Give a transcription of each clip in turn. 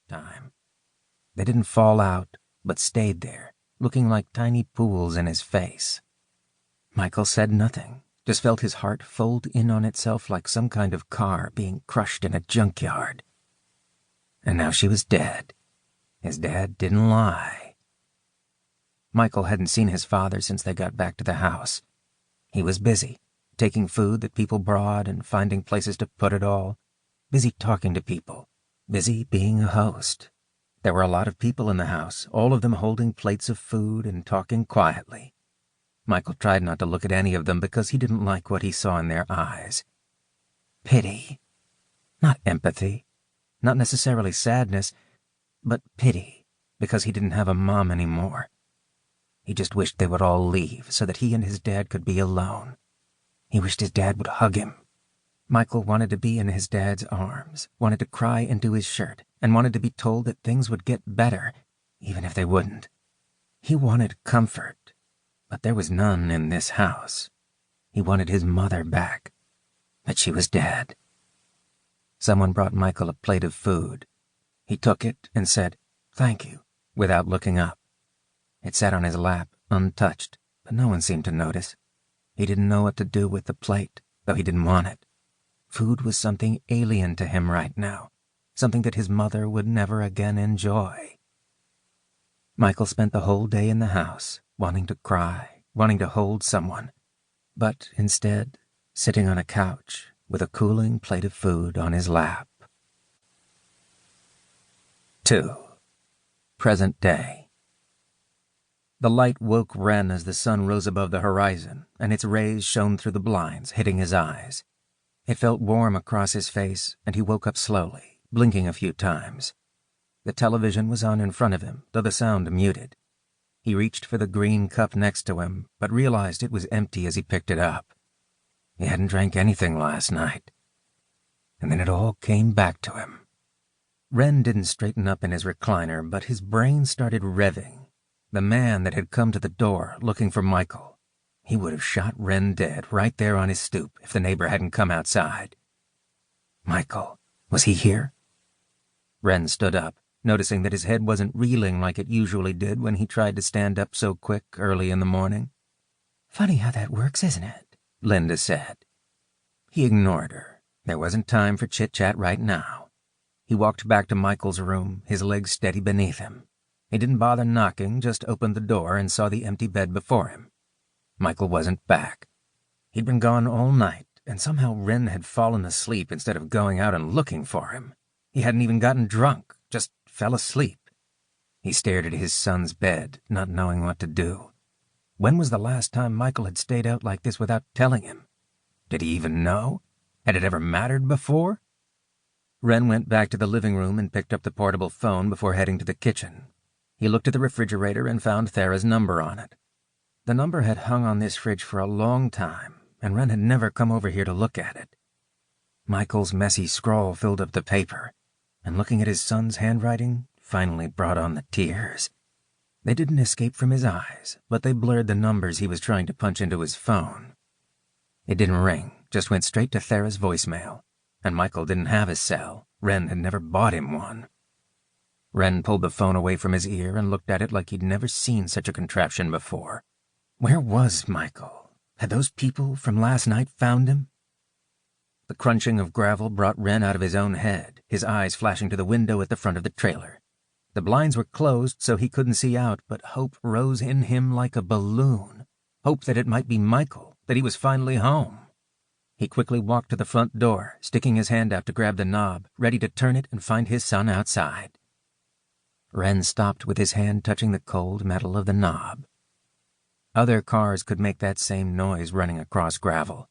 this time. They didn't fall out, but stayed there, looking like tiny pools in his face. Michael said nothing, just felt his heart fold in on itself like some kind of car being crushed in a junkyard. And now she was dead. His dad didn't lie. Michael hadn't seen his father since they got back to the house. He was busy, taking food that people brought and finding places to put it all. Busy talking to people. Busy being a host. There were a lot of people in the house, all of them holding plates of food and talking quietly. Michael tried not to look at any of them because he didn't like what he saw in their eyes. Pity. Not empathy. Not necessarily sadness, but pity, because he didn't have a mom anymore. He just wished they would all leave so that he and his dad could be alone. He wished his dad would hug him. Michael wanted to be in his dad's arms, wanted to cry into his shirt, and wanted to be told that things would get better, even if they wouldn't. He wanted comfort, but there was none in this house. He wanted his mother back, but she was dead. Someone brought Michael a plate of food. He took it and said, "Thank you," without looking up. It sat on his lap, untouched, but no one seemed to notice. He didn't know what to do with the plate, though he didn't want it. Food was something alien to him right now, something that his mother would never again enjoy. Michael spent the whole day in the house, wanting to cry, wanting to hold someone, but instead sitting on a couch with a cooling plate of food on his lap. 2. Present day. The light woke Wren as the sun rose above the horizon, and its rays shone through the blinds, hitting his eyes. It felt warm across his face, and he woke up slowly, blinking a few times. The television was on in front of him, though the sound muted. He reached for the green cup next to him, but realized it was empty as he picked it up. He hadn't drank anything last night. And then it all came back to him. Wren didn't straighten up in his recliner, but his brain started revving. The man that had come to the door looking for Michael. He would have shot Wren dead right there on his stoop if the neighbor hadn't come outside. Michael, was he here? Wren stood up, noticing that his head wasn't reeling like it usually did when he tried to stand up so quick early in the morning. "Funny how that works, isn't it?" Linda said. He ignored her. There wasn't time for chit-chat right now. He walked back to Michael's room, his legs steady beneath him. He didn't bother knocking, just opened the door and saw the empty bed before him. Michael wasn't back. He'd been gone all night, and somehow Wren had fallen asleep instead of going out and looking for him. He hadn't even gotten drunk, just fell asleep. He stared at his son's bed, not knowing what to do. When was the last time Michael had stayed out like this without telling him? Did he even know? Had it ever mattered before? Wren went back to the living room and picked up the portable phone before heading to the kitchen. He looked at the refrigerator and found Thera's number on it. The number had hung on this fridge for a long time, and Wren had never come over here to look at it. Michael's messy scrawl filled up the paper, and looking at his son's handwriting finally brought on the tears. They didn't escape from his eyes, but they blurred the numbers he was trying to punch into his phone. It didn't ring, just went straight to Thera's voicemail, and Michael didn't have a cell. Wren had never bought him one. Wren pulled the phone away from his ear and looked at it like he'd never seen such a contraption before. Where was Michael? Had those people from last night found him? The crunching of gravel brought Wren out of his own head, his eyes flashing to the window at the front of the trailer. The blinds were closed so he couldn't see out, but hope rose in him like a balloon. Hope that it might be Michael, that he was finally home. He quickly walked to the front door, sticking his hand out to grab the knob, ready to turn it and find his son outside. Wren stopped with his hand touching the cold metal of the knob. Other cars could make that same noise running across gravel.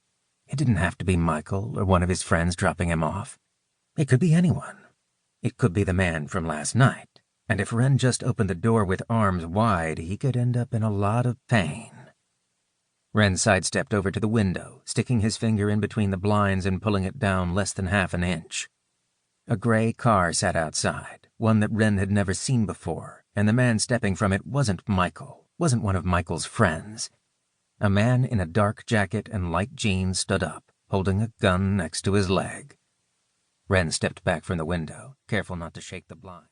It didn't have to be Michael or one of his friends dropping him off. It could be anyone. It could be the man from last night, and if Wren just opened the door with arms wide, he could end up in a lot of pain. Wren sidestepped over to the window, sticking his finger in between the blinds and pulling it down less than half an inch. A gray car sat outside, one that Wren had never seen before, and the man stepping from it wasn't Michael, wasn't one of Michael's friends. A man in a dark jacket and light jeans stood up, holding a gun next to his leg. Wren stepped back from the window, careful not to shake the blind.